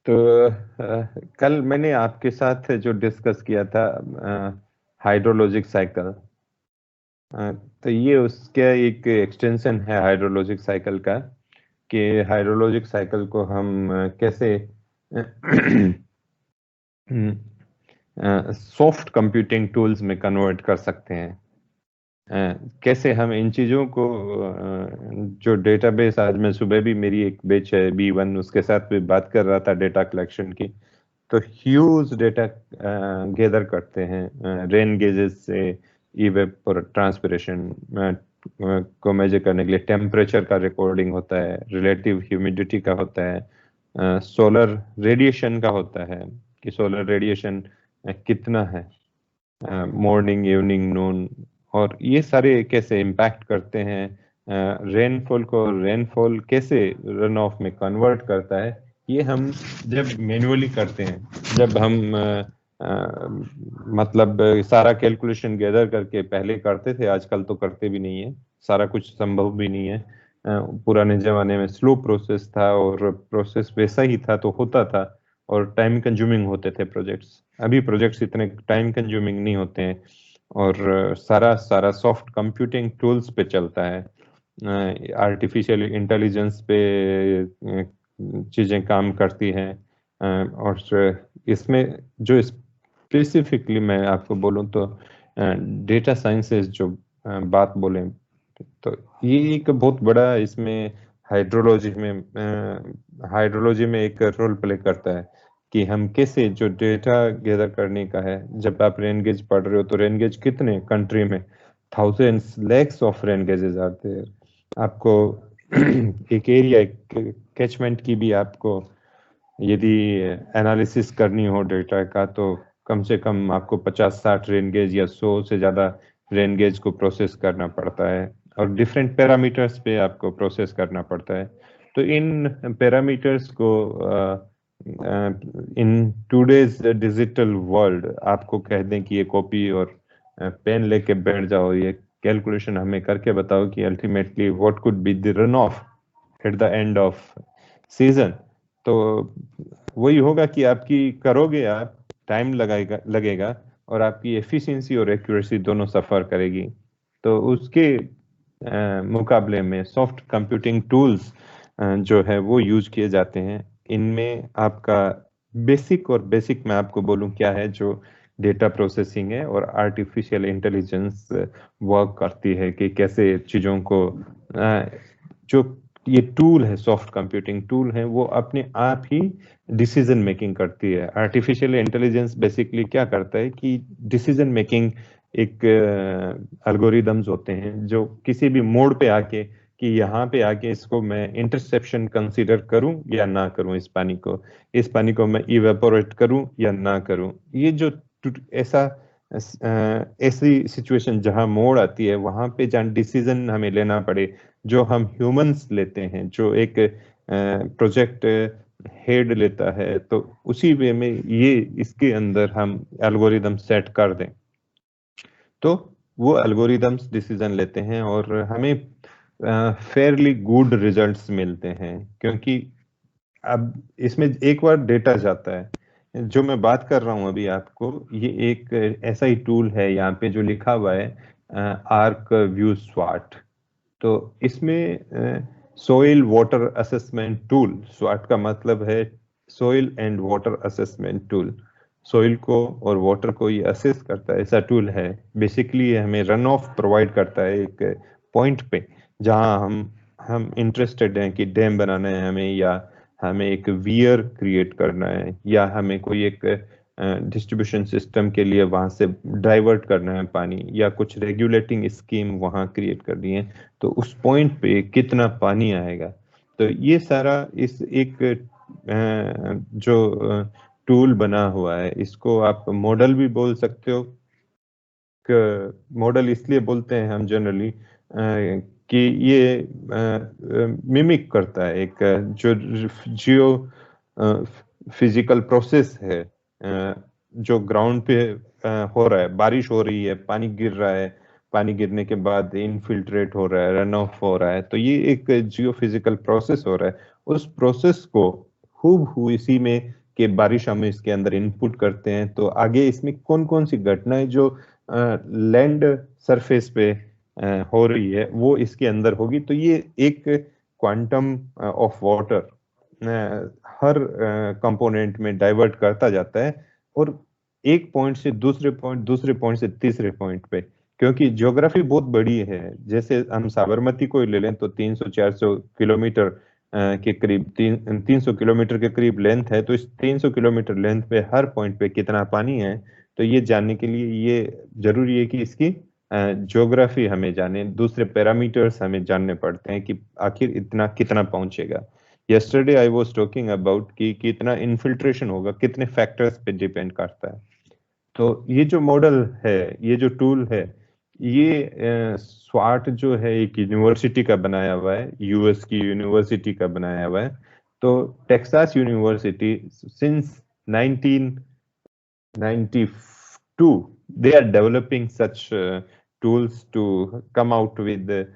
तो कल मैंने आपके साथ जो डिस्कस किया था हाइड्रोलॉजिक साइकिल, तो ये उसका एक एक्सटेंशन है हाइड्रोलॉजिक साइकिल का, कि हाइड्रोलॉजिक साइकिल को हम कैसे सॉफ्ट कंप्यूटिंग टूल्स में कन्वर्ट कर सकते हैं। कैसे हम इन चीज़ों को जो डेटाबेस, आज मैं सुबह भी मेरी एक बैच है B1, उसके साथ भी बात कर रहा था डेटा कलेक्शन की। तो ह्यूज डेटा गैदर करते हैं रेन गेजेस से ट्रांसपिरेशन को मेजर करने के लिए। टेम्परेचर का रिकॉर्डिंग होता है, रिलेटिव ह्यूमिडिटी का होता है, सोलर रेडिएशन का होता है कि सोलर रेडिएशन कितना है, मॉर्निंग, इवनिंग, नून, और ये सारे कैसे इम्पैक्ट करते हैं। रेनफॉल को रेनफॉल कैसे रन ऑफ में कन्वर्ट करता है, ये हम जब मैन्युअली करते हैं, जब हम मतलब सारा कैलकुलेशन गैदर करके पहले करते थे, आजकल तो करते भी नहीं है, सारा कुछ संभव भी नहीं है। पुराने जमाने में स्लो प्रोसेस था और प्रोसेस वैसा ही था तो होता था, और टाइम कंज्यूमिंग होते थे प्रोजेक्ट्स। अभी प्रोजेक्ट्स इतने टाइम कंज्यूमिंग नहीं होते हैं, और सारा सॉफ्ट कंप्यूटिंग टूल्स पे चलता है। आर्टिफिशियल इंटेलिजेंस पे चीज़ें काम करती हैं। और इसमें जो स्पेसिफिकली मैं आपको बोलूँ तो डेटा साइंसेस जो बात बोलें, तो ये एक बहुत बड़ा इसमें हाइड्रोलॉजी में एक रोल प्ले करता है कि हम कैसे जो डेटा गैदर करने का है। जब आप रेन गेज पढ़ रहे हो तो रेन गेज कितने कंट्री में, thousands lakhs of rain gauges आते हैं। आपको एक एरिया कैचमेंट की भी आपको यदि एनालिसिस करनी हो डेटा का, तो कम से कम आपको 50-60 रेन गेज या 100 से ज़्यादा रेन गेज को प्रोसेस करना पड़ता है, और डिफरेंट पैरामीटर्स पे आपको प्रोसेस करना पड़ता है। तो इन पैरामीटर्स को इन टूडेज डिजिटल वर्ल्ड आपको कह दें कि ये कॉपी और पेन लेके बैठ जाओ, ये कैलकुलेशन हमें करके बताओ कि ultimately what could be the run of at the end off season, तो वही होगा कि आपकी करोगे आप, टाइम लगेगा, और आपकी एफिशिएंसी और एक्यूरेसी दोनों सफ़र करेगी। तो उसके मुकाबले में सॉफ्ट कंप्यूटिंग टूल्स जो है वो यूज किए जाते हैं। इनमें आपका बेसिक मैं आपको बोलूं क्या है, जो डेटा प्रोसेसिंग है और आर्टिफिशियल इंटेलिजेंस वर्क करती है, कि कैसे चीज़ों को जो ये टूल है, सॉफ्ट कंप्यूटिंग टूल है, वो अपने आप ही डिसीजन मेकिंग करती है। आर्टिफिशियल इंटेलिजेंस बेसिकली क्या करता है कि डिसीजन मेकिंग एक एल्गोरिदम्स होते हैं जो किसी भी मोड पे आके, कि यहाँ पे आके इसको मैं इंटरसेप्शन कंसीडर करूं या ना करूं, इस पानी को मैं इवेपोरेट करूं या ना करूं। ये जो ऐसी सिचुएशन जहां मोड आती है, वहां पे जहां डिसीजन हमें लेना पड़े, जो हम ह्यूमंस लेते हैं, जो एक प्रोजेक्ट हेड लेता है, तो उसी वे में ये इसके अंदर हम एल्गोरिदम सेट कर दें, तो वो एल्गोरिदम्स डिसीजन लेते हैं और हमें फेयरली गुड रिजल्ट्स मिलते हैं। क्योंकि अब इसमें एक बार डेटा जाता है, जो मैं बात कर रहा हूं अभी आपको, ये एक ऐसा ही टूल है, यहाँ पे जो लिखा हुआ है आर्क व्यू स्वाट। तो इसमें सोइल वाटर असेसमेंट टूल, स्वाट का मतलब है soil and water assessment tool, soil को और वाटर को ये असेस करता है, ऐसा टूल है। बेसिकली हमें रन ऑफ प्रोवाइड करता है एक पॉइंट पे, जहां हम इंटरेस्टेड हैं कि डैम बनाना है हमें, या हमें एक वियर क्रिएट करना है, या हमें कोई एक डिस्ट्रीब्यूशन सिस्टम के लिए वहां से डाइवर्ट करना है पानी, या कुछ रेगुलेटिंग स्कीम वहां क्रिएट करनी है, तो उस पॉइंट पे कितना पानी आएगा। तो ये सारा इस एक जो टूल बना हुआ है, इसको आप मॉडल भी बोल सकते हो। मॉडल इसलिए बोलते हैं हम जनरली कि ये मिमिक करता है एक जो जियो फिजिकल प्रोसेस है, जो ग्राउंड पे हो रहा है। बारिश हो रही है, पानी गिर रहा है, पानी गिरने के बाद इनफिल्ट्रेट हो रहा है, रन ऑफ हो रहा है, तो ये एक जियो फिजिकल प्रोसेस हो रहा है। उस प्रोसेस को हूबहू इसी में कि बारिश हम इसके अंदर इनपुट करते हैं तो आगे इसमें कौन कौन सी घटनाएं जो लैंड सरफेस पे हो रही है वो इसके अंदर होगी। तो ये एक quantum of water her component में डाइवर्ट करता जाता है और एक पॉइंट से दूसरे पॉइंट से तीसरे पॉइंट पे, क्योंकि ज्योग्राफी बहुत बड़ी है। जैसे हम साबरमती को ले लें तो 300-400 किलोमीटर के करीब 300 किलोमीटर के करीब लेंथ है। तो इस 300 किलोमीटर लेंथ पे हर पॉइंट पे कितना पानी है, तो ये जानने के लिए ये जरूरी है कि इसकी ज्योग्राफी हमें जाने, दूसरे पैरामीटर्स हमें जानने पड़ते हैं कि आखिर इतना कितना पहुंचेगा। Yesterday I was talking about कि कितना इन्फिल्ट्रेशन होगा, कितने फैक्टर्स पे डिपेंड करता है। तो ये जो मॉडल है, ये जो टूल है, ये स्वाट जो है एक यूनिवर्सिटी का बनाया हुआ है, यूएस की यूनिवर्सिटी का बनाया हुआ है। तो Texas university since 1992 they are developing such tools to come out with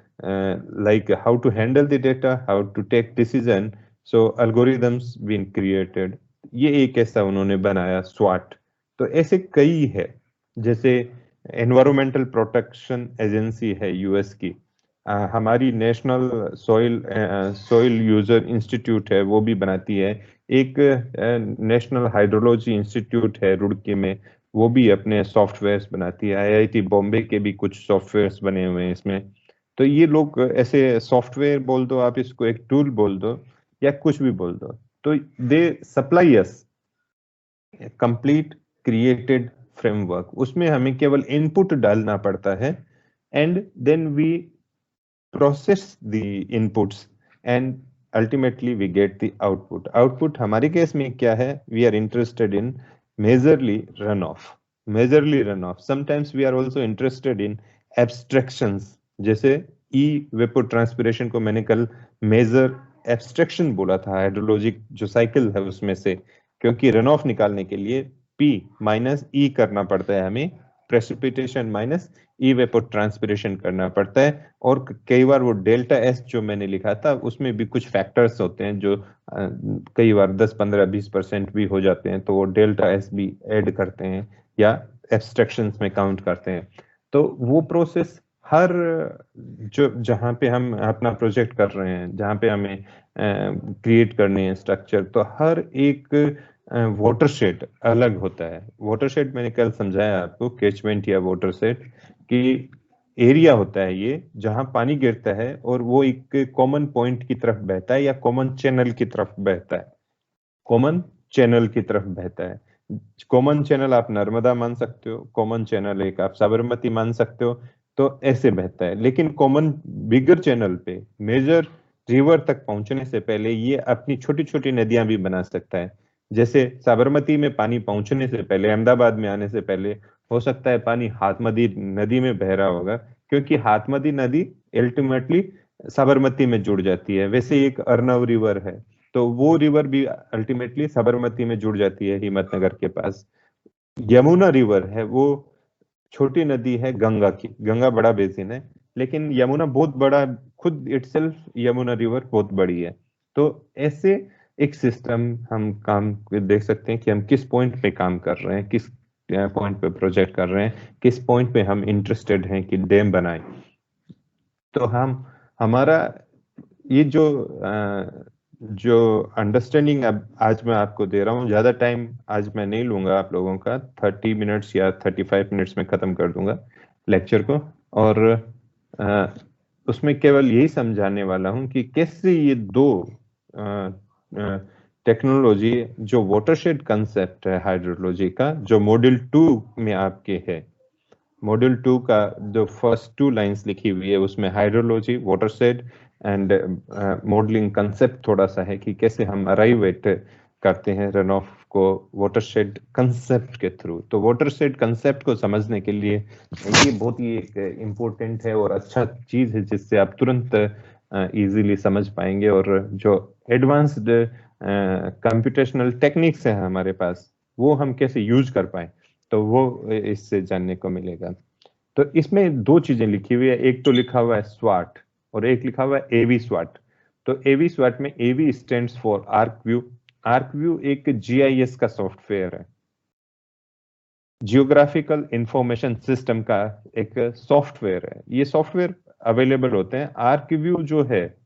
like how to handle the data, how to take decision, so algorithms been created। ये एक ऐसा उन्होंने बनाया स्वाट। तो ऐसे कई है, जैसे एनवायरमेंटल प्रोटेक्शन एजेंसी है यूएस की, हमारी नेशनल सॉइल यूजर इंस्टीट्यूट है वो भी बनाती है। एक नेशनल हाइड्रोलॉजी इंस्टीट्यूट है रुड़की में, वो भी अपने सॉफ्टवेयर्स बनाती है। आईआईटी बॉम्बे के भी कुछ सॉफ्टवेयर्स बने हुए हैं इसमें। तो ये लोग ऐसे सॉफ्टवेयर बोल दो, आप इसको एक टूल बोल दो या कुछ भी बोल दो, तो they supply us complete created framework. उसमें हमें केवल इनपुट डालना पड़ता है and then we process the inputs and ultimately we get the output. Output हमारे केस में क्या है, we are interested in majorly runoff. Sometimes we are also interested in abstractions, जैसे इवेपोट्रांसपिरेशन को मैंने कल मेजर एब्स्ट्रैक्शन बोला था, हाइड्रोलॉजिक जो साइकिल है उसमें से, क्योंकि रन ऑफ निकालने के लिए P माइनस E करना पड़ता है हमें, प्रेसिपिटेशन माइनस इवेपोट्रांसपिरेशन करना पड़ता है। और कई बार वो डेल्टा S जो मैंने लिखा था उसमें भी कुछ फैक्टर्स होते हैं जो कई बार 10-15-20% भी हो जाते हैं, तो वो डेल्टा S भी ऐड करते हैं या एब्स्ट्रैक्शंस में काउंट करते हैं। तो वो प्रोसेस हर जो जहाँ पे हम अपना प्रोजेक्ट कर रहे हैं, जहाँ पे हमें क्रिएट करने हैं स्ट्रक्चर, तो हर एक वाटरशेड अलग होता है। वाटरशेड मैंने कल समझाया आपको, कैचमेंट या वाटरशेड की एरिया होता है ये जहां पानी गिरता है और वो एक कॉमन पॉइंट की तरफ बहता है या कॉमन चैनल की तरफ बहता है। कॉमन चैनल की तरफ बहता है। कॉमन चैनल आप नर्मदा मान सकते हो, कॉमन चैनल एक आप साबरमती मान सकते हो, तो ऐसे बहता है। लेकिन कॉमन बिगर चैनल पे मेजर रिवर तक पहुंचने से पहले ये अपनी छोटी छोटी नदियां भी बना सकता है। जैसे साबरमती में पानी पहुंचने से पहले, अहमदाबाद में आने से पहले हो सकता है पानी हाथमती नदी में बह रहा होगा, क्योंकि हाथमती नदी अल्टीमेटली साबरमती में जुड़ जाती है। वैसे एक अर्नव रिवर है, तो वो रिवर भी अल्टीमेटली साबरमती में जुड़ जाती है हिम्मतनगर के पास। यमुना रिवर है, वो छोटी नदी है गंगा की, गंगा बड़ा बेसिन है, लेकिन यमुना बहुत बड़ा, खुद इटसेल्फ यमुना रिवर बहुत बड़ी है। तो ऐसे एक सिस्टम हम काम देख सकते हैं कि हम किस पॉइंट पे काम कर रहे हैं, किस पॉइंट पे प्रोजेक्ट कर रहे हैं, किस पॉइंट पे हम इंटरेस्टेड हैं कि डैम बनाएं। तो हम हमारा ये जो अंडरस्टैंडिंग अब आज मैं आपको दे रहा हूँ, ज्यादा टाइम आज मैं नहीं लूंगा आप लोगों का, 30 मिनट्स या 35 मिनट्स में खत्म कर दूंगा लेक्चर को। और उसमें केवल यही समझाने वाला हूँ कि कैसे ये दो टेक्नोलॉजी, जो वाटरशेड कंसेप्ट है हाइड्रोलॉजी का, जो मॉड्यूल 2 में आपके है, मॉड्यूल 2 का जो फर्स्ट 2 लाइंस लिखी हुई है उसमें hydrology, watershed and modelling concept थोड़ा सा है कि कैसे हम अराइव एट करते हैं रन ऑफ को वाटरशेड कंसेप्ट के थ्रू। तो वाटरशेड कंसेप्ट को समझने के लिए ये बहुत ही एक इम्पोर्टेंट है और अच्छा चीज है जिससे आप तुरंत इजीली समझ पाएंगे। और जो एडवांस्ड कंप्यूटेशनल टेक्निक्स है हमारे पास, वो हम कैसे यूज कर पाए, तो वो इससे जानने को मिलेगा। तो इसमें दो चीजें लिखी हुई है, एक तो लिखा हुआ है स्वाट और एक लिखा हुआ है एवी स्वाट। तो एवी स्वाट में एवी स्टैंड्स फॉर आर्क व्यू, आर्कव्यू एक जीआईएस का सॉफ्टवेयर है, जियोग्राफिकल इंफॉर्मेशन सिस्टम का एक सॉफ्टवेयर है। ये सॉफ्टवेयर अवेलेबल होते हैं। आर्कव्यू जो है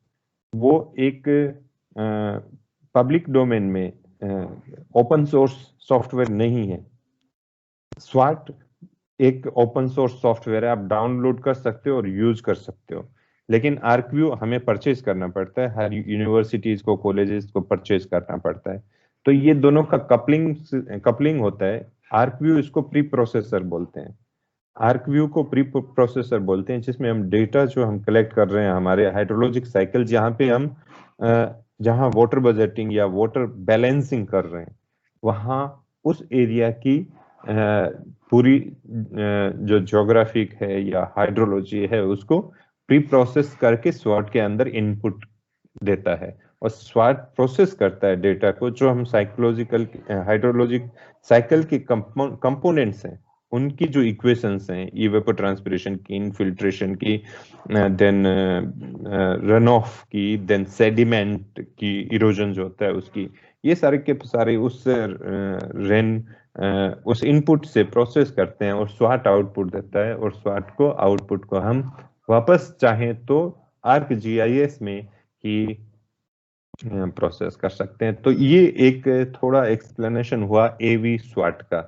वो एक पब्लिक डोमेन में ओपन सोर्स सॉफ्टवेयर नहीं है। स्वाट एक ओपन सोर्स सॉफ्टवेयर है, आप डाउनलोड कर सकते हो और यूज कर सकते हो, लेकिन आर्कव्यू हमें परचेज करना पड़ता है, हर यूनिवर्सिटीज को, कॉलेजेस को परचेज करना पड़ता है। तो ये दोनों का कपलिंग होता है। आर्कव्यू इसको प्री प्रोसेसर बोलते हैं। आर्कव्यू को प्री प्रोसेसर बोलते हैं, जिसमें हम डेटा जो हम कलेक्ट कर रहे हैं, हमारे हाइड्रोलॉजिक साइकिल जहाँ पे हम जहाँ वाटर बजटिंग या वाटर बैलेंसिंग कर रहे हैं, वहाँ उस एरिया की पूरी जो ज्योग्राफिक है या हाइड्रोलॉजी है उसको प्री प्रोसेस करके स्वाट के अंदर इनपुट देता है, और स्वाट प्रोसेस करता है डेटा को, जो हम साइकोलॉजिकल हाइड्रोलॉजिक साइकिल के कंपोनेंट्स हैं, उनकी जो इक्वेशंस हैं, इवेपोट्रांसपिरेशन की, इनफिल्ट्रेशन की, देन रन ऑफ की, देन सेडिमेंट की, इरोजन जो होता है उसकी, ये सारे के सारे उस रेन उस इनपुट से प्रोसेस करते हैं और स्वाट आउटपुट देता है, और स्वाट को आउटपुट को हम वापस चाहें तो आर्क जीआईएस में ही प्रोसेस कर सकते हैं। तो ये एक थोड़ा एक्सप्लेनेशन हुआ एवी स्वाट का।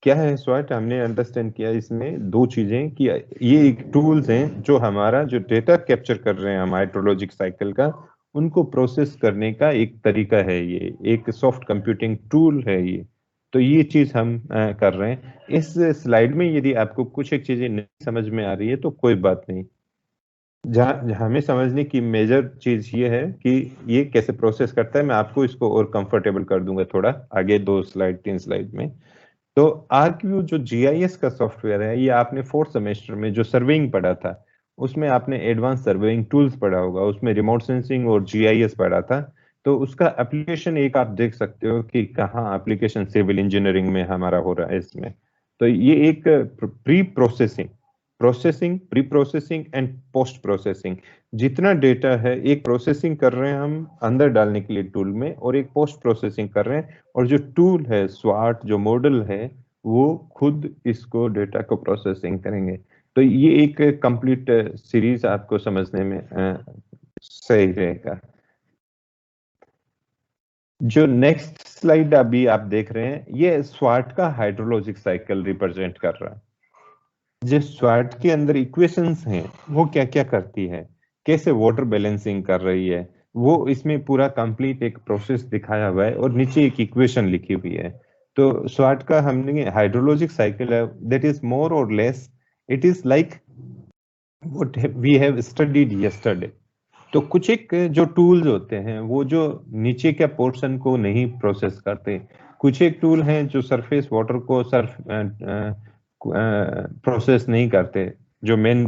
क्या है स्वाट, हमने अंडरस्टैंड किया इसमें दो चीजें कि ये एक टूल्स हैं जो हमारा जो डेटा कैप्चर कर रहे हैं हम हाइड्रोलॉजिक साइकिल का, उनको प्रोसेस करने का एक तरीका है, ये एक सॉफ्ट कंप्यूटिंग टूल है ये। तो ये चीज हम कर रहे हैं। इस स्लाइड में यदि आपको कुछ एक चीजें नहीं समझ में आ रही है तो कोई बात नहीं, जहाँ हमें समझने की मेजर चीज ये है कि ये कैसे प्रोसेस करता है। मैं आपको इसको और कंफर्टेबल कर दूंगा थोड़ा आगे 2 स्लाइड 3 स्लाइड में। तो आर्कव्यू जो जीआईएस का सॉफ्टवेयर है, ये आपने 4th सेमेस्टर में जो सर्वेइंग पढ़ा था, उसमें आपने एडवांस सर्वेइंग टूल्स पढ़ा होगा, उसमें रिमोट सेंसिंग और जीआईएस पढ़ा था। तो उसका एप्लीकेशन एक आप देख सकते हो कि कहाँ एप्लीकेशन सिविल इंजीनियरिंग में हमारा हो रहा है इसमें। तो ये एक pre processing and post processing, जितना डेटा है एक प्रोसेसिंग कर रहे हैं हम अंदर डालने के लिए टूल में, और एक पोस्ट प्रोसेसिंग कर रहे हैं, और जो टूल है स्वाट जो मॉडल है वो खुद इसको डेटा को प्रोसेसिंग करेंगे। तो ये एक कंप्लीट सीरीज आपको समझने में सही रहेगा। जो नेक्स्ट स्लाइड अभी आप देख रहे हैं, ये स्वाट का हाइड्रोलॉजिक साइकिल रिप्रेजेंट कर रहा है। जिस स्वाट के अंदर इक्वेशंस हैं वो क्या क्या करती है, कैसे वाटर बैलेंसिंग कर रही है, वो इसमें पूरा कंप्लीट एक प्रोसेस दिखाया हुआ है, और नीचे एक इक्वेशन लिखी हुई है। तो स्वाट का हमने हाइड्रोलॉजिक साइकिल है, that is more or less it is like what we have studied yesterday. तो कुछ एक जो टूल्स होते हैं वो जो नीचे के पोर्शन को नहीं प्रोसेस करते, कुछ एक टूल हैं जो सरफेस वाटर को प्रोसेस नहीं करते, जो मेन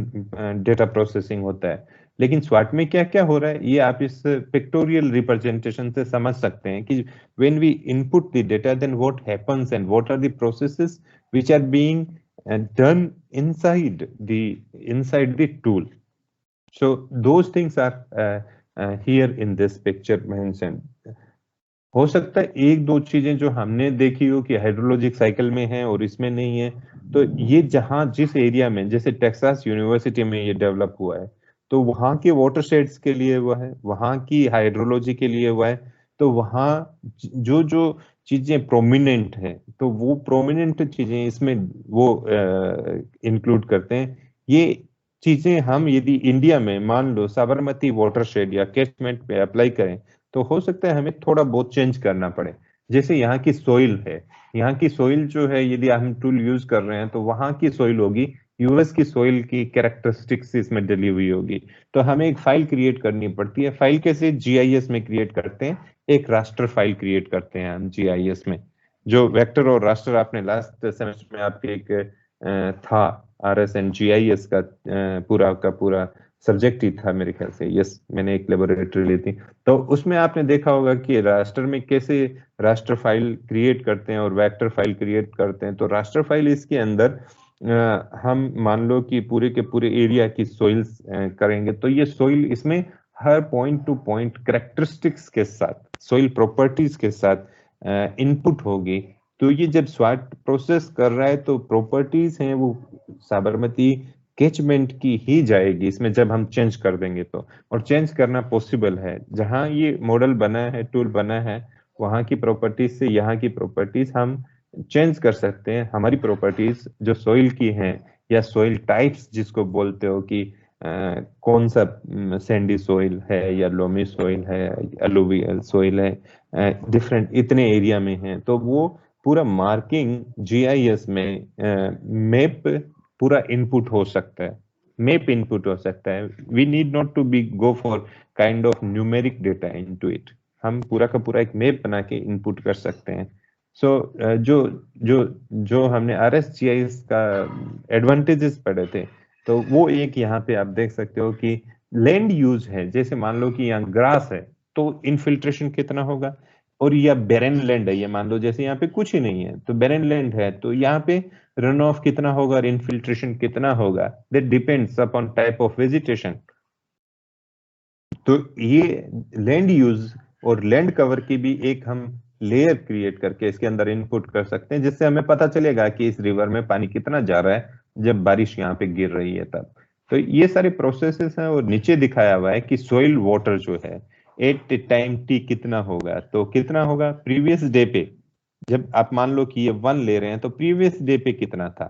डेटा प्रोसेसिंग होता है। लेकिन स्वाट में क्या क्या हो रहा है ये आप इस पिक्टोरियल रिप्रेजेंटेशन से समझ सकते हैं कि when we input the data then what happens and what are the processes which are being done inside the tool. So those things are here in this picture mentioned. हो सकता है एक दो चीजें जो हमने देखी हो कि हाइड्रोलॉजिक साइकिल में है और इसमें नहीं है, तो ये जहां जिस एरिया में, जैसे टेक्सास यूनिवर्सिटी में ये डेवलप हुआ है, तो वहां के वाटरशेड्स के लिए हुआ है, वहां की हाइड्रोलॉजी के लिए हुआ है। तो वहां जो जो चीजें प्रोमिनेंट है, तो वो प्रोमिनेंट चीजें इसमें वो इंक्लूड करते हैं। ये चीजें हम यदि इंडिया में मान लो साबरमती वाटरशेड या कैचमेंट पे अप्लाई करें, तो हो सकता है हमें थोड़ा बहुत चेंज करना पड़े। जैसे यहाँ की सोइल है, यहाँ की सोइल जो है यदि हम टूल यूज कर रहे हैं तो वहां की सोइल होगी, यूएस की सोइल की कैरेक्टरिस्टिक्स इसमें डली हुई होगी। तो हमें एक फाइल क्रिएट करनी पड़ती है। फाइल कैसे जीआईएस में क्रिएट करते हैं, एक रास्टर फाइल क्रिएट करते हैं हम जीआईएस में। जो वेक्टर और रास्टर आपने लास्ट सेमेस्टर में आपके एक था आरएस एंड जीआईएस का पूरा सब्जेक्ट ही था मेरे ख्याल से। यस, मैंने एक लेबोरेटरी ली थी, तो उसमें आपने देखा होगा कि रास्टर में कैसे रास्टर फाइल क्रिएट करते हैं और वेक्टर फाइल क्रिएट करते हैं। तो रास्टर फाइल इसके अंदर हम मान लो कि पूरे के पूरे एरिया की सोइल्स करेंगे, तो ये सोइल इसमें हर पॉइंट टू पॉइंट कैरेक्टरिस्टिक्स के साथ, सॉइल प्रॉपर्टीज के साथ इनपुट होगी। तो ये जब स्वाट प्रोसेस कर रहा है तो प्रॉपर्टीज हैं वो साबरमती कैचमेंट की ही जाएगी इसमें, जब हम चेंज कर देंगे तो। और चेंज करना पॉसिबल है, जहां ये मॉडल बना है, टूल बना है, वहां की प्रॉपर्टीज से यहाँ की प्रॉपर्टीज हम चेंज कर सकते हैं। हमारी प्रॉपर्टीज जो सॉइल की हैं, या सॉइल टाइप्स जिसको बोलते हो कि कौन सा सैंडी सॉइल है या लोमी सॉइल है, एलुवियल सॉइल है, डिफरेंट इतने एरिया में है, तो वो पूरा मार्किंग जीआईएस में मैप पूरा इनपुट हो सकता है, मैप इनपुट हो सकता है। We need not to be go for kind of numeric data into it, हम पूरा का पूरा एक मैप बना के इनपुट कर सकते हैं। सो जो जो जो हमने आरएसजीआईएस का एडवांटेजेस पढ़े थे, तो वो एक यहाँ पे आप देख सकते हो कि लैंड यूज है, जैसे मान लो कि यहाँ ग्रास है तो इनफिल्ट्रेशन कितना होगा, और यह बेरन लैंड है, ये मान लो जैसे यहाँ पे कुछ ही नहीं है तो बेरन लैंड है, तो यहाँ पे रन ऑफ कितना होगा और इनफिल्ट्रेशन कितना होगा, that depends upon type of vegetation. तो ये लैंड यूज और लैंड कवर की भी एक हम लेयर क्रिएट करके इसके अंदर इनपुट कर सकते हैं, जिससे हमें पता चलेगा कि इस रिवर में पानी कितना जा रहा है जब बारिश यहाँ पे गिर रही है तब। तो ये सारे प्रोसेसेस हैं, और नीचे दिखाया हुआ है कि सॉइल वाटर जो है एट टाइम टी कितना होगा, तो कितना होगा प्रीवियस डे पे, जब आप मान लो कि ये 1 ले रहे हैं तो प्रीवियस डे पे कितना था,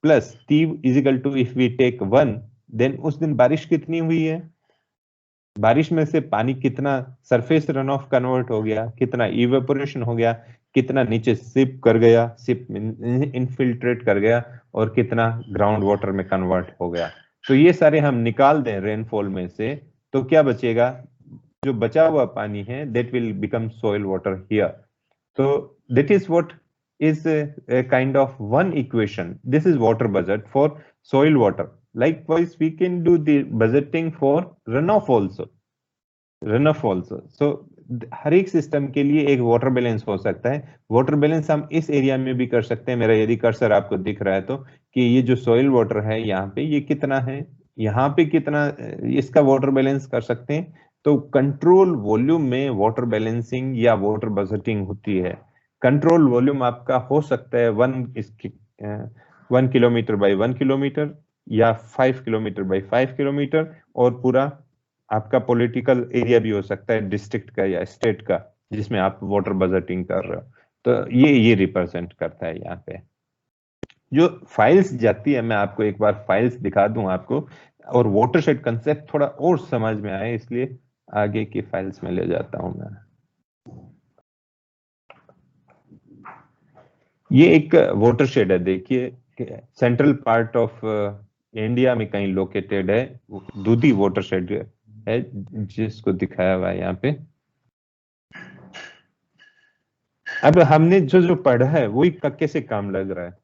plus T equal to if we take 1, then उस दिन बारिश कितनी हुई है, बारिश में से पानी कितना सरफेस रन ऑफ कन्वर्ट हो गया, कितना इवेपोरेशन हो गया, कितना नीचे सिप कर गया, सिप इनफिल्ट्रेट कर गया, और कितना ग्राउंड वाटर में कन्वर्ट हो गया। तो ये सारे हम निकाल दें रेनफॉल में से, तो क्या बचेगा, जो बचा हुआ पानी है that will become soil water here. तो that is what is a kind of one equation. This is water budget for soil water. Likewise, we can do the budgeting for runoff also. Runoff also. So हर एक system के लिए एक water balance हो सकता है। Water balance हम इस area में भी कर सकते हैं, मेरा यदि कर्सर आपको दिख रहा है तो, कि ये जो सॉइल वाटर है यहाँ पे ये कितना है, यहाँ पे कितना, इसका वाटर बैलेंस कर सकते हैं। तो कंट्रोल वॉल्यूम में वाटर बैलेंसिंग या वाटर बजटिंग होती है। कंट्रोल वॉल्यूम आपका हो सकता है 1 किलोमीटर बाई 1 किलोमीटर, या 5 किलोमीटर बाई 5 किलोमीटर, और पूरा आपका पॉलिटिकल एरिया भी हो सकता है, डिस्ट्रिक्ट का या स्टेट का, जिसमें आप वाटर बजटिंग कर रहे हो। तो ये रिप्रेजेंट करता है यहाँ पे जो फाइल्स जाती है। मैं आपको एक बार फाइल्स दिखा दूं आपको, और वाटरशेड कंसेप्ट थोड़ा और समझ में आए, इसलिए आगे की फाइल्स में ले जाता हूं मैं। ये एक वाटरशेड है, देखिए सेंट्रल पार्ट ऑफ इंडिया में कहीं लोकेटेड है, दूधी वाटरशेड है जिसको दिखाया हुआ है यहाँ पे। अब हमने जो पढ़ा है वही कैसे काम लग रहा है।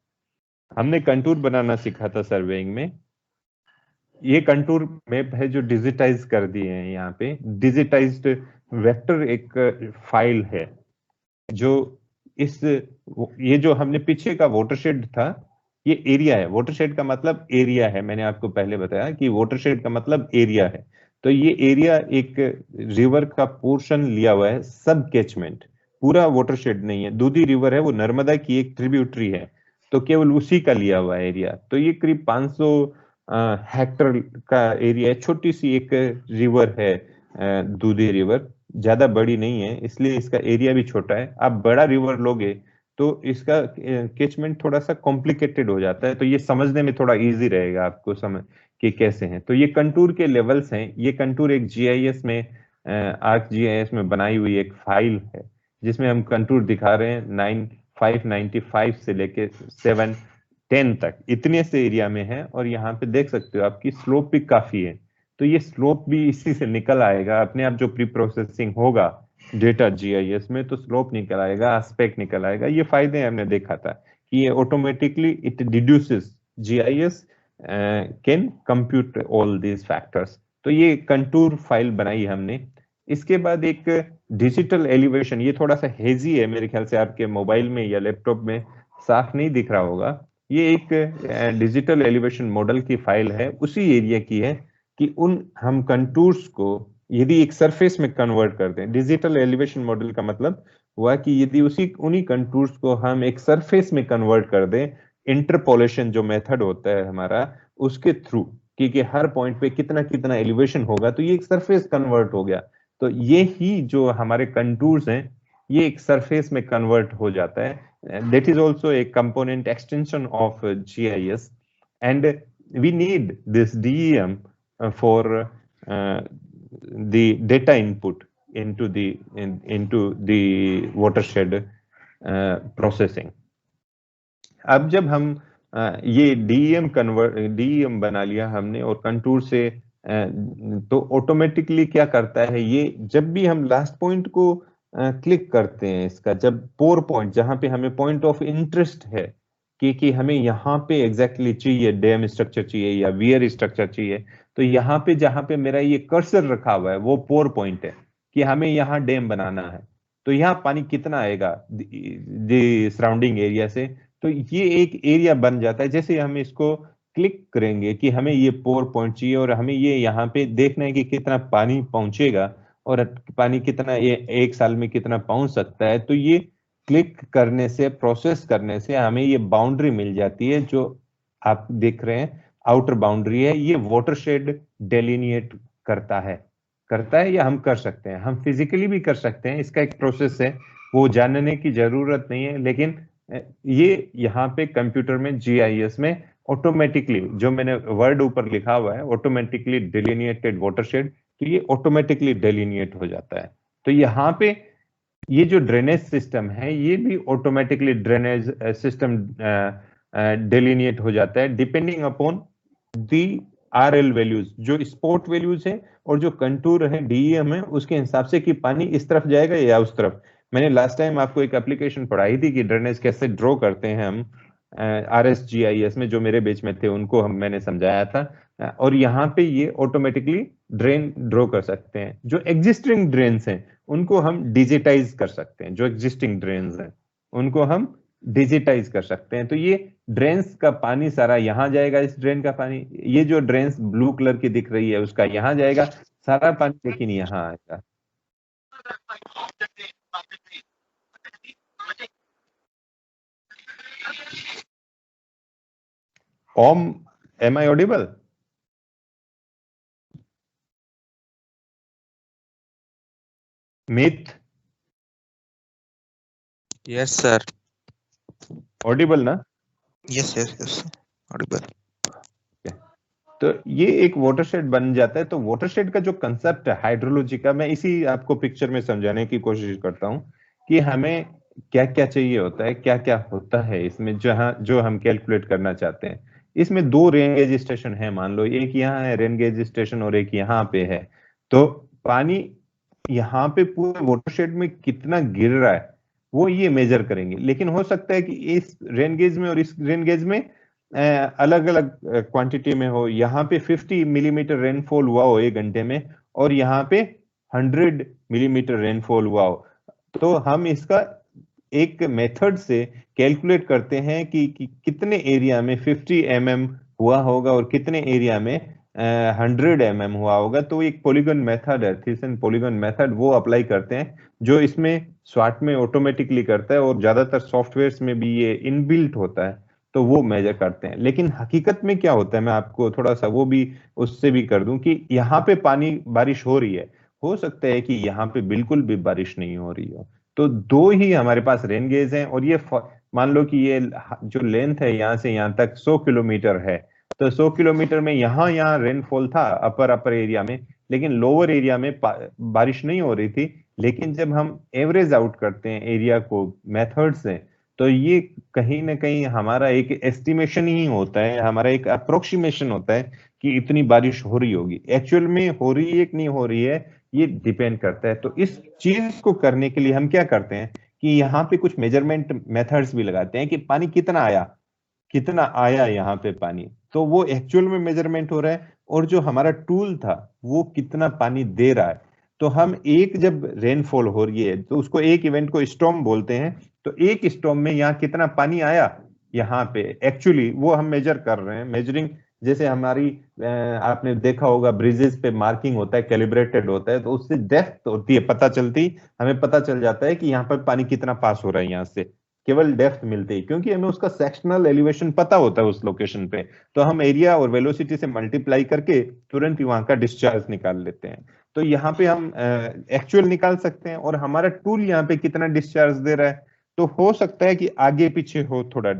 हमने कंटूर बनाना सीखा था सर्वेइंग में, ये कंटूर मैप है जो डिजिटाइज कर दिए हैं यहाँ पे। डिजिटाइज्ड वेक्टर एक फाइल है जो ये जो हमने पीछे का वाटरशेड था, ये एरिया है। वाटरशेड का मतलब एरिया है, मैंने आपको पहले बताया कि वाटरशेड का मतलब एरिया है। तो ये एरिया एक रिवर का पोर्शन लिया हुआ है, सब कैचमेंट, पूरा वाटरशेड नहीं है। दूधी रिवर है, वो नर्मदा की एक ट्रिब्यूटरी है, तो केवल उसी का लिया हुआ एरिया। तो ये करीब 500 हेक्टर का एरिया है, छोटी सी एक रिवर है दूधी रिवर, ज्यादा बड़ी नहीं है, इसलिए इसका एरिया भी छोटा है। आप बड़ा रिवर लोगे तो इसका कैचमेंट थोड़ा सा कॉम्प्लिकेटेड हो जाता है, तो ये समझने में थोड़ा इजी रहेगा आपको समझ कि कैसे हैं। तो ये कंटूर के लेवल्स हैं। ये कंटूर एक जीआईएस में, आर्क जीआईएस में बनाई हुई एक फाइल है, जिसमें हम कंटूर दिखा रहे हैं 9595 से लेके 710 तक, इतने से एरिया में है। और यहाँ पे देख सकते हो आपकी स्लोप भी काफी है, तो ये स्लोप भी इसी से निकल आएगा अपने आप। जो प्री प्रोसेसिंग होगा डेटा जीआईएस में, तो स्लोप निकल आएगा, एस्पेक्ट निकल आएगा। ये फायदे हमने देखा था कि ये automatically it deduces, GIS can compute all these factors. तो ये कंटूर फाइल बनाई हमने। इसके बाद एक डिजिटल एलिवेशन, ये थोड़ा सा हेजी है मेरे ख्याल से, आपके मोबाइल में या लैपटॉप में साफ नहीं दिख रहा होगा। ये एक डिजिटल एलिवेशन मॉडल की फाइल है, उसी एरिया की है कि उन हम कंटूर्स को यदि एक सरफेस में कन्वर्ट कर दें, डिजिटल एलिवेशन मॉडल का मतलब हुआ कि यदि उन्हीं कंटूर्स को हम एक सरफेस में कन्वर्ट कर दें, इंटरपोलेशन जो मेथड होता है हमारा उसके थ्रू, क्योंकि हर पॉइंट पे कितना कितना एलिवेशन होगा, तो ये एक सरफेस कन्वर्ट हो गया। तो ये ही जो हमारे कंटूर्स हैं ये एक सरफेस में कन्वर्ट हो जाता है। That is also a component extension of GIS, and we need this DEM for the data input into the watershed processing. अब जब हम ये DEM बना लिया हमने और कंटूर से, तो ऑटोमेटिकली क्या करता है, ये जब भी हम लास्ट पॉइंट को क्लिक करते हैं, इसका जब पोर पॉइंट जहां पे हमें पॉइंट ऑफ इंटरेस्ट है कि हमें यहाँ पे एग्जैक्टली चाहिए डैम स्ट्रक्चर चाहिए या वियर स्ट्रक्चर चाहिए, तो यहाँ पे जहां पे मेरा ये कर्सर रखा हुआ है वो पोर पॉइंट है कि हमें यहाँ डैम बनाना है। तो यहाँ पानी कितना आएगा सराउंडिंग एरिया से, तो ये एक एरिया बन जाता है। जैसे हम इसको क्लिक करेंगे कि हमें ये पोर पॉइंट चाहिए और हमें ये यहाँ पे देखना है कि कितना पानी पहुंचेगा और पानी कितना ये एक साल में कितना पहुंच सकता है, तो ये क्लिक करने से, प्रोसेस करने से हमें ये बाउंड्री मिल जाती है जो आप देख रहे हैं, आउटर बाउंड्री है। ये वाटरशेड डेलिनिएट करता है या हम कर सकते हैं, हम फिजिकली भी कर सकते हैं, इसका एक प्रोसेस है, वो जानने की जरूरत नहीं है। लेकिन ये यहाँ पे कंप्यूटर में GIS में ऑटोमेटिकली, जो मैंने वर्ड ऊपर लिखा हुआ है ऑटोमेटिकली डेलिनिएटेड वाटरशेड, तो ये ऑटोमेटिकली डेलिनिएट हो जाता है। तो यहाँ पे ये जो ड्रेनेज सिस्टम है ये भी ऑटोमेटिकली ड्रेनेज सिस्टम डेलिनिएट हो जाता है depending upon the RL values, जो स्पॉट वैल्यूज है और जो कंटूर है DEM है उसके हिसाब से कि पानी इस तरफ जाएगा या उस तरफ। मैंने लास्ट टाइम आपको एक एप्लीकेशन पढ़ाई थी कि ड्रेनेज कैसे ड्रॉ करते हैं हम RSGIS में, जो मेरे बैच में थे उनको मैंने समझाया था। और यहाँ पे ये ऑटोमेटिकली ड्रेन ड्रॉ कर सकते हैं। जो एग्जिस्टिंग ड्रेन्स हैं उनको हम डिजिटाइज कर सकते हैं, जो एग्जिस्टिंग ड्रेन्स हैं उनको हम डिजिटाइज कर सकते हैं। तो ये ड्रेन्स का पानी सारा यहाँ जाएगा, इस ड्रेन का पानी, ये जो ड्रेन्स ब्लू कलर की दिख रही है उसका यहाँ जाएगा सारा पानी, लेकिन यहाँ आएगा। ओम, am I audible? Meet? Yes, sir. Audible ना? Yes, audible. तो ये एक वाटरशेड बन जाता है। तो वाटरशेड का जो कंसेप्ट है हाइड्रोलॉजी का, मैं इसी आपको पिक्चर में समझाने की कोशिश करता हूँ कि हमें क्या क्या चाहिए होता है, क्या क्या होता है इसमें, जहां जो हम कैलकुलेट करना चाहते हैं। इसमें दो रेन गेज स्टेशन है, मान लो एक यहाँ है रेन गेज स्टेशन और एक यहाँ पे है। तो पानी यहाँ पे पूरे वाटरशेड में कितना गिर रहा है वो ये मेजर करेंगे। लेकिन हो सकता है कि इस रेन गेज में और इस रेन गेज में अलग अलग क्वांटिटी में हो। यहाँ पे 50 मिलीमीटर रेनफॉल हुआ हो एक घंटे में और यहाँ पे 100 मिलीमीटर रेनफॉल हुआ हो। तो हम इसका एक मेथड से कैलकुलेट करते हैं कि कितने एरिया में 50 mm हुआ होगा और कितने एरिया में 100 mm हुआ होगा। तो एक पॉलीगन मेथड है, थिसन पॉलीगन मेथड, वो अप्लाई करते हैं जो इसमें स्वाट में ऑटोमेटिकली करता है और ज्यादातर सॉफ्टवेयर्स में भी ये इनबिल्ट होता है, तो वो मेजर करते हैं। लेकिन हकीकत में क्या होता है, मैं आपको थोड़ा सा वो भी उससे भी कर दूं कि यहाँ पे पानी बारिश हो रही है, हो सकता है कि यहाँ पे बिल्कुल भी बारिश नहीं हो रही हो। तो दो ही हमारे पास रेन गेज हैं और ये मान लो कि ये जो लेंथ है यहाँ से यहाँ तक 100 किलोमीटर है। तो 100 किलोमीटर में यहाँ रेनफॉल था अपर एरिया में, लेकिन लोअर एरिया में बारिश नहीं हो रही थी। लेकिन जब हम एवरेज आउट करते हैं एरिया को मेथड से, तो ये कहीं ना कहीं हमारा एक एस्टिमेशन ही होता है, हमारा एक अप्रोक्सीमेशन होता है कि इतनी बारिश हो रही होगी। एक्चुअल में हो रही है कि नहीं हो रही है ये डिपेंड करता है। तो इस चीज को करने के लिए हम क्या करते हैं कि यहाँ पे कुछ मेजरमेंट मेथड्स भी लगाते हैं कि पानी कितना आया यहाँ पे पानी, तो वो एक्चुअल में मेजरमेंट हो रहा है। और जो हमारा टूल था वो कितना पानी दे रहा है। तो हम एक जब रेनफॉल हो रही है तो उसको एक इवेंट को स्टॉर्म बोलते हैं। तो एक स्टॉर्म में यहाँ कितना पानी आया यहाँ पे, एक्चुअली वो हम मेजर कर रहे हैं, मेजरिंग जैसे हमारी आपने देखा होगा ब्रिजेस पे मार्किंग होता है, कैलिब्रेटेड होता है, तो उससे डेप्थ होती है, पता चलती, हमें पता चल जाता है कि यहाँ पर पानी कितना पास हो रहा है यहाँ से, केवल डेप्थ मिलती है, क्योंकि हमें उसका सेक्शनल एलिवेशन पता होता है उस लोकेशन पे। तो हम एरिया और वेलोसिटी से मल्टीप्लाई करके तुरंत ही वहां का डिस्चार्ज निकाल लेते हैं। तो यहाँ पे हम एक्चुअल निकाल सकते हैं, और हमारा टूल यहाँ पे कितना डिस्चार्ज दे रहा है, तो हो सकता है कि आगे पीछे हो थोड़ा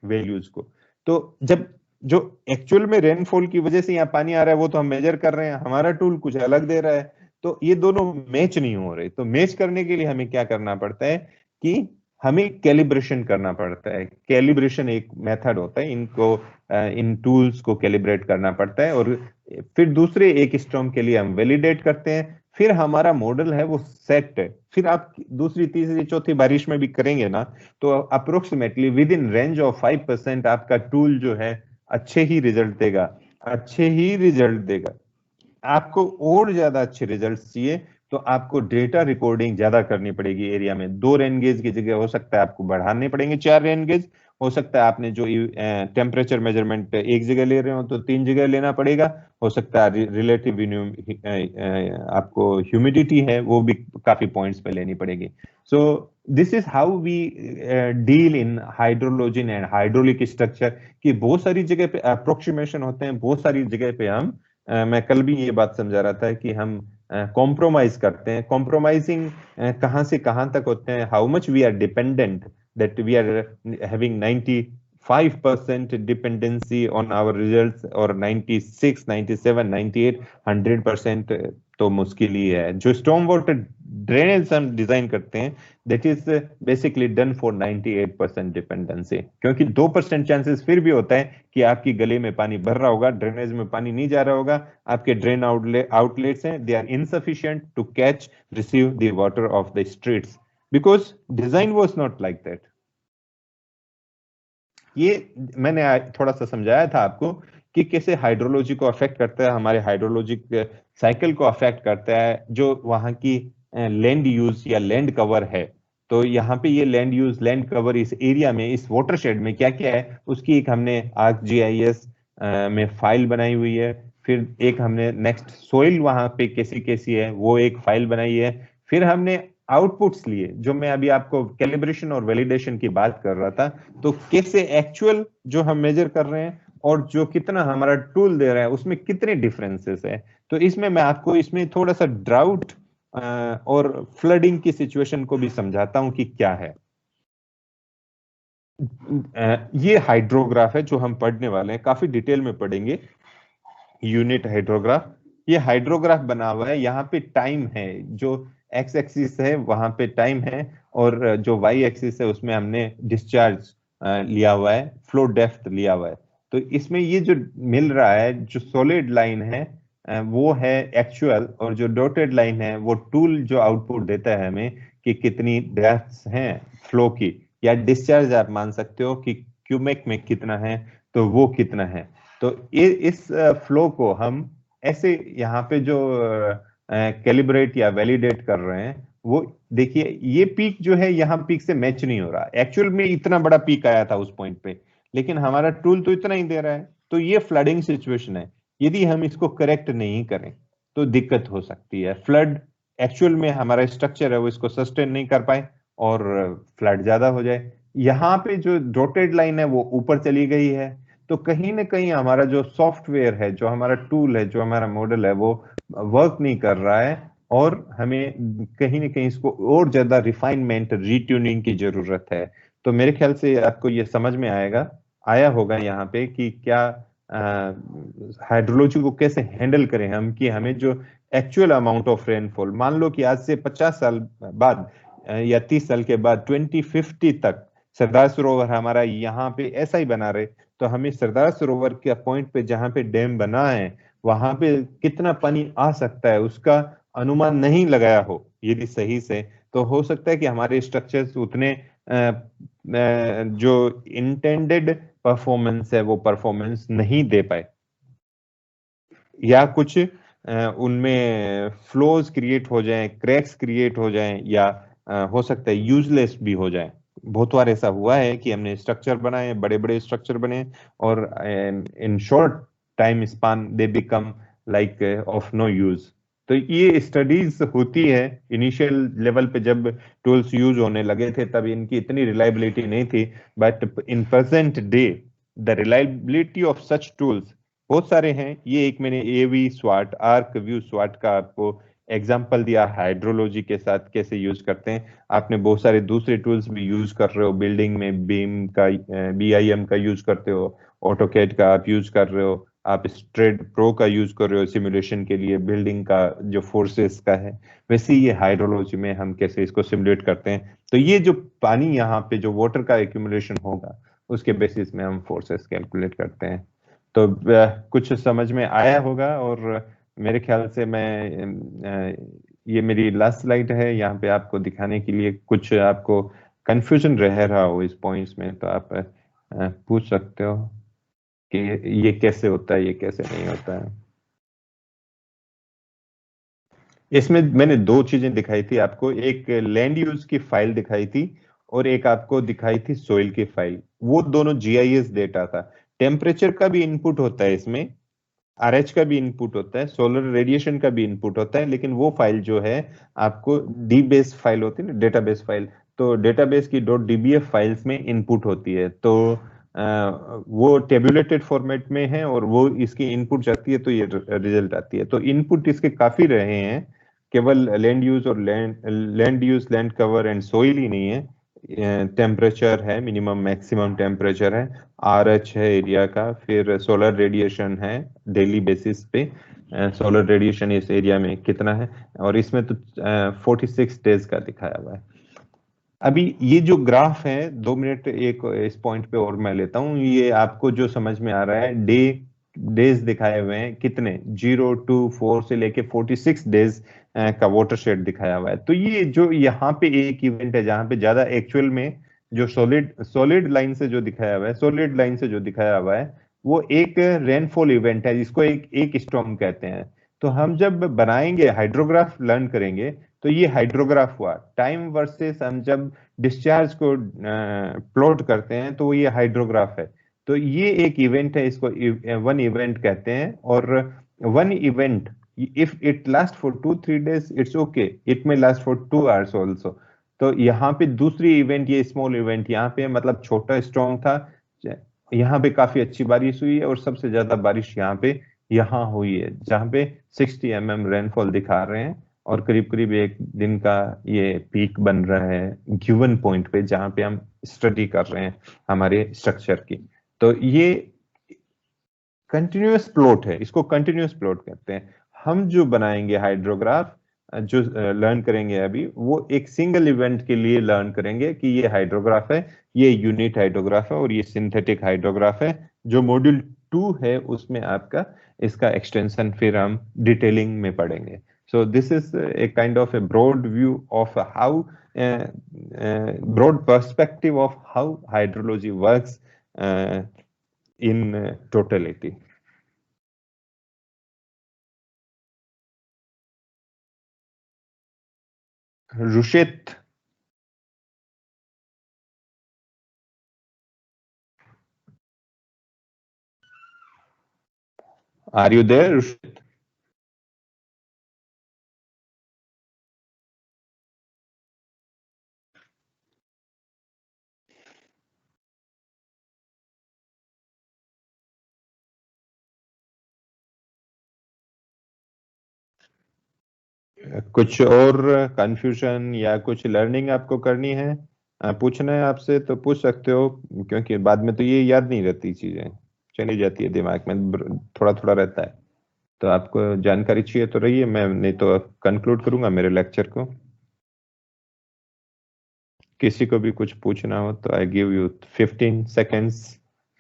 वैल्यूज को। तो जब जो एक्चुअल में रेनफॉल की वजह से यहाँ पानी आ रहा है वो तो हम मेजर कर रहे हैं, हमारा टूल कुछ अलग दे रहा है, तो ये दोनों मैच नहीं हो रहे। तो मैच करने के लिए हमें क्या करना पड़ता है कि हमें कैलिब्रेशन करना पड़ता है। कैलिब्रेशन एक मेथड होता है, इनको इन टूल्स को कैलिब्रेट करना पड़ता है, और फिर दूसरे एक स्टॉर्म के लिए हम वैलिडेट करते हैं, फिर हमारा मॉडल है वो सेट है। फिर आप दूसरी तीसरी चौथी बारिश में भी करेंगे ना, तो approximately with in range of 5% आपका टूल जो है अच्छे ही रिजल्ट देगा, अच्छे ही रिजल्ट देगा। आपको और ज्यादा अच्छे रिजल्ट चाहिए तो आपको डेटा रिकॉर्डिंग ज्यादा करनी पड़ेगी एरिया में। 2 रेन गेज की जगह हो सकता है आपको बढ़ाने पड़ेंगे 4 रेन गेज, हो सकता है आपने जो टेम्परेचर मेजरमेंट एक जगह ले रहे हो तो 3 जगह लेना पड़ेगा, हो सकता है रिलेटिव आपको ह्यूमिडिटी है वो भी काफी पॉइंट्स पे लेनी पड़ेगी। So this is how we deal in hydrology and hydraulic structure, कि बहुत सारी जगह पे अप्रोक्सीमेशन होते हैं, बहुत सारी जगह पे हम मैं कल भी ये बात समझा रहा था कि हम कॉम्प्रोमाइज करते हैं। कॉम्प्रोमाइजिंग कहां से कहां तक होते हैं, how much we are dependent, that we are having 95% dependency on our results, और 96, 97, 98, 100% तो मुश्किल ही है। जो स्टॉर्म वाटर ड्रेनेज हम डिजाइन करते हैं that is basically done for 98% dependency, क्योंकि 2% चांसेस फिर भी होता है कि आपकी गली में पानी भर रहा होगा, ड्रेनेज में पानी नहीं जा रहा होगा, आपके ड्रेन आउटलेट्स हैं they are insufficient to catch receive the water of the streets, because design was not like that. ये मैंने थोड़ा सा समझाया था आपको कि कैसे हाइड्रोलॉजी को अफेक्ट करता है, हमारे हाइड्रोलॉजिक साइकिल को अफेक्ट करता है, जो वहां की लैंड यूज या लैंड कवर है। तो यहाँ पे ये लैंड यूज लैंड कवर इस एरिया में, इस वाटरशेड में क्या क्या है उसकी एक हमने ArcGIS में फाइल बनाई हुई है। फिर एक हमने नेक्स्ट सोइल वहां पे कैसी कैसी है वो एक फाइल बनाई है। फिर हमने आउटपुट्स लिए, जो मैं अभी आपको कैलिब्रेशन और वैलिडेशन की बात कर रहा था, तो कैसे एक्चुअल जो हम मेजर कर रहे हैं और जो कितना हमारा टूल दे रहा है उसमें कितने डिफरेंसेस है। तो इसमें मैं आपको इसमें थोड़ा सा ड्राउट और फ्लडिंग की सिचुएशन को भी समझाता हूं कि क्या है। ये हाइड्रोग्राफ है जो हम पढ़ने वाले हैं, काफी डिटेल में पढ़ेंगे। यूनिट हाइड्रोग्राफ, ये हाइड्रोग्राफ बना हुआ है, यहाँ पे टाइम है, जो एक्स एक्सिस है वहां पे टाइम है, और जो वाई एक्सिस है उसमें हमने डिस्चार्ज लिया हुआ है, फ्लो डेप्थ लिया हुआ है। तो इसमें ये जो मिल रहा है, जो सॉलिड लाइन है वो है एक्चुअल, और जो डॉटेड लाइन है वो टूल जो आउटपुट देता है हमें कि कितनी डेप्थ है फ्लो की, या डिस्चार्ज आप मान सकते हो कि क्यूमेक में कितना है तो वो कितना है। तो इस फ्लो को हम ऐसे यहाँ पे जो कैलिब्रेट या वैलिडेट कर रहे हैं, वो देखिए ये पीक जो है यहाँ पीक से मैच नहीं हो रहा। एक्चुअल में इतना बड़ा पीक आया था उस पॉइंट पे, लेकिन हमारा टूल तो इतना ही दे रहा है। तो ये फ्लडिंग सिचुएशन है। यदि हम इसको करेक्ट नहीं करें तो दिक्कत हो सकती है। फ्लड एक्चुअल में हमारा स्ट्रक्चर है वो इसको सस्टेन नहीं कर पाए और फ्लड ज्यादा हो जाए। यहाँ पे जो डॉटेड लाइन है वो ऊपर चली गई है, तो कहीं ना कहीं हमारा जो सॉफ्टवेयर है, जो हमारा टूल है, जो हमारा मॉडल है वो वर्क नहीं कर रहा है, और हमें कहीं ना कहीं इसको और ज्यादा रिफाइनमेंट रीट्यूनिंग की जरूरत है। तो मेरे ख्याल से आपको ये समझ में आया होगा यहाँ पे कि क्या हाइड्रोलॉजी को कैसे हैंडल करें हम, कि हमें जो एक्चुअल अमाउंट ऑफ रेनफॉल, मान लो कि आज से 50 साल बाद या 30 साल के बाद 2050 तक सरदार सरोवर हमारा यहाँ पे ऐसा ही बना रहे, तो हमें सरदार सरोवर के पॉइंट पे जहां पे डैम बना है वहां पे कितना पानी आ सकता है उसका अनुमान नहीं लगाया हो यदि सही से, तो हो सकता है कि हमारे स्ट्रक्चर्स उतने जो इंटेंडेड परफॉर्मेंस है वो परफॉर्मेंस नहीं दे पाए, या कुछ उनमें फ्लोज क्रिएट हो जाएं, क्रैक्स क्रिएट हो जाएं, या हो सकता है यूजलेस भी हो जाएं। बहुत बार ऐसा हुआ है कि हमने स्ट्रक्चर बनाए, बड़े बड़े स्ट्रक्चर बने, और in short time span they become like of no use. तो ये स्टडीज होती है इनिशियल लेवल पे, जब टूल्स यूज होने लगे थे तब इनकी इतनी रिलायबिलिटी नहीं थी, but in present day the reliability of such tools बहुत सारे हैं। ये एक मैंने एवी स्वाट, आर्क व्यू स्वाट का आपको एग्जांपल दिया, हाइड्रोलॉजी के साथ कैसे यूज करते हैं। आपने बहुत सारे दूसरे टूल्स भी यूज कर रहे हो, बिल्डिंग में बीम का BIM का यूज करते हो, ऑटोकैड का आप यूज कर रहे हो, आप स्ट्रेड प्रो का यूज कर रहे हो सिमुलेशन के लिए, बिल्डिंग का जो फोर्सेस का है। वैसे ही ये हाइड्रोलॉजी में हम कैसे इसको सिमुलेट करते हैं। तो ये जो पानी यहाँ पे जो वाटर का एक्यूमुलेशन होगा उसके बेसिस में हम फोर्सेस कैलकुलेट करते हैं। तो कुछ समझ में आया होगा। और मेरे ख्याल से ये मेरी लास्ट स्लाइड है यहाँ पे आपको दिखाने के लिए, कुछ आपको कंफ्यूजन रह रहा हो इस पॉइंट्स में तो आप पूछ सकते हो कि ये कैसे होता है, ये कैसे नहीं होता है। इसमें मैंने दो चीजें दिखाई थी आपको, एक लैंड यूज की फाइल दिखाई थी और एक आपको दिखाई थी सोइल की फाइल। वो दोनों GIS डेटा था। टेम्परेचर का भी इनपुट होता है इसमें, RH का भी इनपुट होता है, सोलर रेडिएशन का भी इनपुट होता है, लेकिन वो फाइल जो है आपको DBase फाइल होती है ना, डेटाबेस फाइल, तो डेटाबेस की .dbf फाइल्स में इनपुट होती है। तो वो टेबुलेटेड फॉर्मेट में है और वो इसकी इनपुट जाती है तो ये रिजल्ट आती है। तो इनपुट इसके काफी रहे हैं, केवल लैंड यूज और land use, land cover and soil ही नहीं है। टेम्परेचर है, मिनिमम मैक्सिमम टेम्परेचर है, RH है एरिया का, फिर सोलर रेडिएशन है डेली बेसिस पे, सोलर रेडिएशन इस एरिया में कितना है, और इसमें तो 46 डेज का दिखाया हुआ है। अभी ये जो ग्राफ है, 2 मिनट एक इस पॉइंट पे और मैं लेता हूँ। ये आपको जो समझ में आ रहा है, डेज दिखाए हुए हैं कितने, 0 to 4 से लेके 46 डेज का वाटर शेड दिखाया हुआ है। तो ये जो यहाँ पे एक इवेंट है जहाँ पे ज्यादा एक्चुअल में जो सॉलिड लाइन से जो दिखाया हुआ है, सॉलिड लाइन से जो दिखाया हुआ है, वो एक रेनफॉल इवेंट है जिसको एक स्टॉर्म कहते हैं। तो हम जब बनाएंगे हाइड्रोग्राफ लर्न करेंगे तो ये हाइड्रोग्राफ हुआ, टाइम वर्सेस हम जब डिस्चार्ज को प्लॉट करते हैं तो ये हाइड्रोग्राफ है। तो ये एक इवेंट है, इसको वन इवेंट कहते हैं। और one event if it last for 2-3 days it's okay, it may last for 2 hours also. तो यहाँ पे दूसरी इवेंट, ये स्मॉल इवेंट यहाँ पे मतलब छोटा स्ट्रॉन्ग था, यहाँ पे काफी अच्छी बारिश हुई है और सबसे ज्यादा बारिश यहाँ हुई है जहाँ पे 60 mm रेनफॉल दिखा रहे हैं, और करीब करीब एक दिन का ये पीक बन रहा है गिवन पॉइंट पे जहाँ पे हम स्टडी कर रहे हैं हमारे स्ट्रक्चर की। तो ये कंटिन्यूअस प्लॉट है, इसको कंटिन्यूअस प्लॉट कहते हैं। हम जो बनाएंगे हाइड्रोग्राफ, जो लर्न करेंगे अभी, वो एक सिंगल इवेंट के लिए लर्न करेंगे कि ये हाइड्रोग्राफ है, ये यूनिट हाइड्रोग्राफ है और ये सिंथेटिक हाइड्रोग्राफ है। जो मॉड्यूल 2 है उसमें आपका इसका एक्सटेंशन फिर हम डिटेलिंग में पढ़ेंगे। So this is a kind of a broad view of how broad perspective of how hydrology works in totality. Rushit, are you there, Rushit? कुछ और कंफ्यूजन या कुछ लर्निंग आपको करनी है, पूछना है आपसे तो पूछ सकते हो, क्योंकि बाद में तो ये याद नहीं रहती, चीजें चली जाती है दिमाग में, थोड़ा थोड़ा रहता है। तो आपको जानकारी चाहिए तो रहिए, मैं नहीं तो कंक्लूड करूंगा मेरे लेक्चर को। किसी को भी कुछ पूछना हो तो I give you 15 seconds,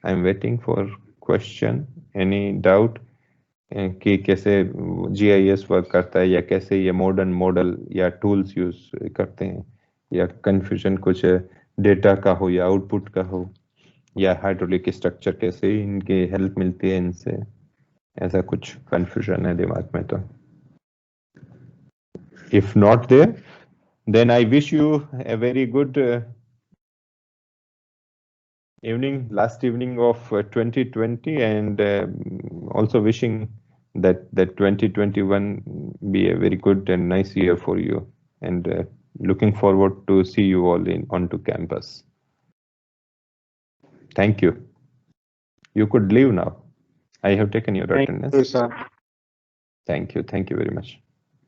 I am waiting for question, any doubt कि कैसे GIS वर्क करता है या कैसे ये मॉडर्न मॉडल या टूल्स यूज करते हैं, या कंफ्यूजन कुछ डेटा का हो या आउटपुट का हो, या हाइड्रोलिक स्ट्रक्चर कैसे इनके हेल्प मिलती है इनसे, ऐसा कुछ कंफ्यूजन है दिमाग में तो। If not there then I wish you a very good last evening of 2020, and also wishing that 2021 be a very good and nice year for you, and looking forward to see you all onto campus. Thank you. You could leave now. I have taken your attendance. Thank you, sir. Thank you very much.